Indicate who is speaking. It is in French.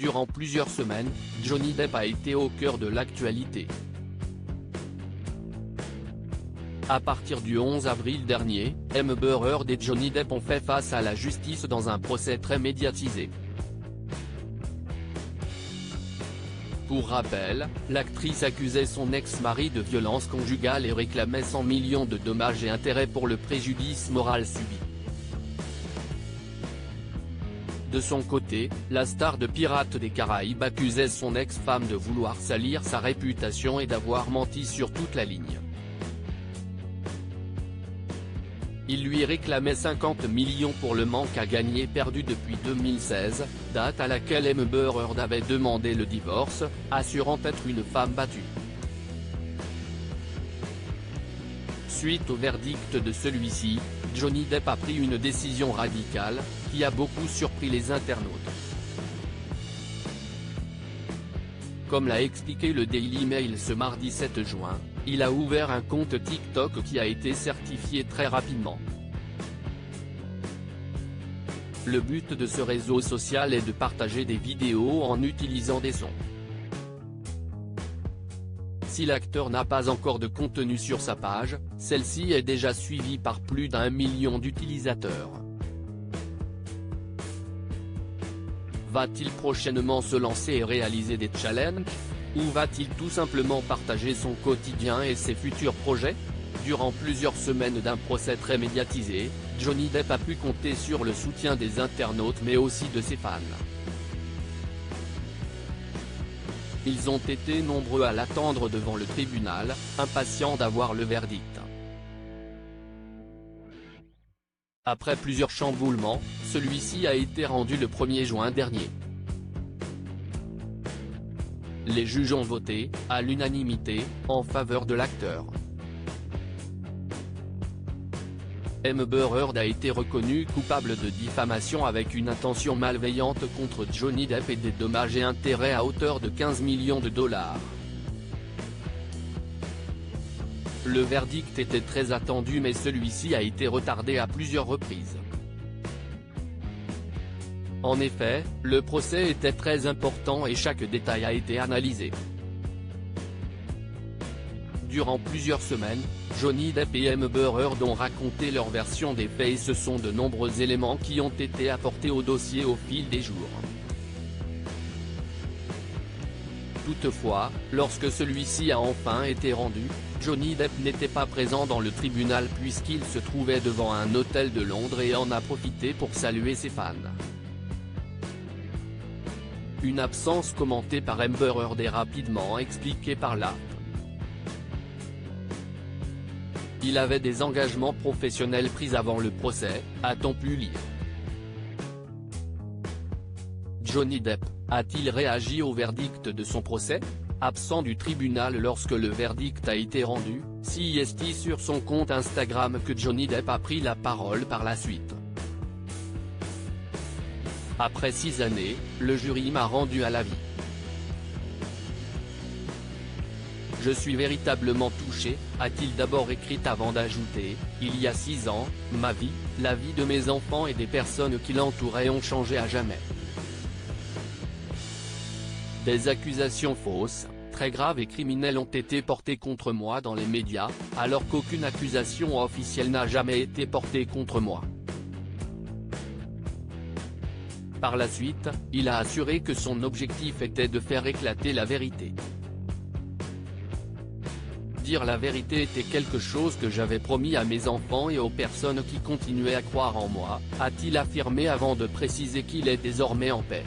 Speaker 1: Durant plusieurs semaines, Johnny Depp a été au cœur de l'actualité. À partir du 11 avril dernier, Amber Heard et Johnny Depp ont fait face à la justice dans un procès très médiatisé. Pour rappel, l'actrice accusait son ex-mari de violence conjugale et réclamait 100 millions de dommages et intérêts pour le préjudice moral subi. De son côté, la star de Pirates des Caraïbes accusait son ex-femme de vouloir salir sa réputation et d'avoir menti sur toute la ligne. Il lui réclamait 50 millions pour le manque à gagner perdu depuis 2016, date à laquelle Amber Heard avait demandé le divorce, assurant être une femme battue. Suite au verdict de celui-ci, Johnny Depp a pris une décision radicale, qui a beaucoup surpris les internautes. Comme l'a expliqué le Daily Mail ce mardi 7 juin, il a ouvert un compte TikTok qui a été certifié très rapidement. Le but de ce réseau social est de partager des vidéos en utilisant des sons. Si l'acteur n'a pas encore de contenu sur sa page, celle-ci est déjà suivie par plus d'1 million d'utilisateurs. Va-t-il prochainement se lancer et réaliser des challenges? Ou va-t-il tout simplement partager son quotidien et ses futurs projets? Durant plusieurs semaines d'un procès très médiatisé, Johnny Depp a pu compter sur le soutien des internautes mais aussi de ses fans. Ils ont été nombreux à l'attendre devant le tribunal, impatients d'avoir le verdict. Après plusieurs chamboulements, celui-ci a été rendu le 1er juin dernier. Les juges ont voté, à l'unanimité, en faveur de l'acteur. Amber Heard a été reconnue coupable de diffamation avec une intention malveillante contre Johnny Depp et des dommages et intérêts à hauteur de 15 millions de dollars. Le verdict était très attendu mais celui-ci a été retardé à plusieurs reprises. En effet, le procès était très important et chaque détail a été analysé. Durant plusieurs semaines, Johnny Depp et Amber Heard ont raconté leur version des faits et ce sont de nombreux éléments qui ont été apportés au dossier au fil des jours. Toutefois, lorsque celui-ci a enfin été rendu, Johnny Depp n'était pas présent dans le tribunal puisqu'il se trouvait devant un hôtel de Londres et en a profité pour saluer ses fans. Une absence commentée par Amber Heard et rapidement expliquée par la. Il avait des engagements professionnels pris avant le procès, a-t-on pu lire. Johnny Depp, a-t-il réagi au verdict de son procès? Absent du tribunal lorsque le verdict a été rendu, c'est sur son compte Instagram que Johnny Depp a pris la parole par la suite. Après 6 années, le jury m'a rendu à la vie. Je suis véritablement touché, a-t-il d'abord écrit avant d'ajouter, il y a 6 ans, ma vie, la vie de mes enfants et des personnes qui l'entouraient ont changé à jamais. Des accusations fausses, très graves et criminelles ont été portées contre moi dans les médias, alors qu'aucune accusation officielle n'a jamais été portée contre moi. Par la suite, il a assuré que son objectif était de faire éclater la vérité. Dire la vérité était quelque chose que j'avais promis à mes enfants et aux personnes qui continuaient à croire en moi, a-t-il affirmé avant de préciser qu'il est désormais en paix.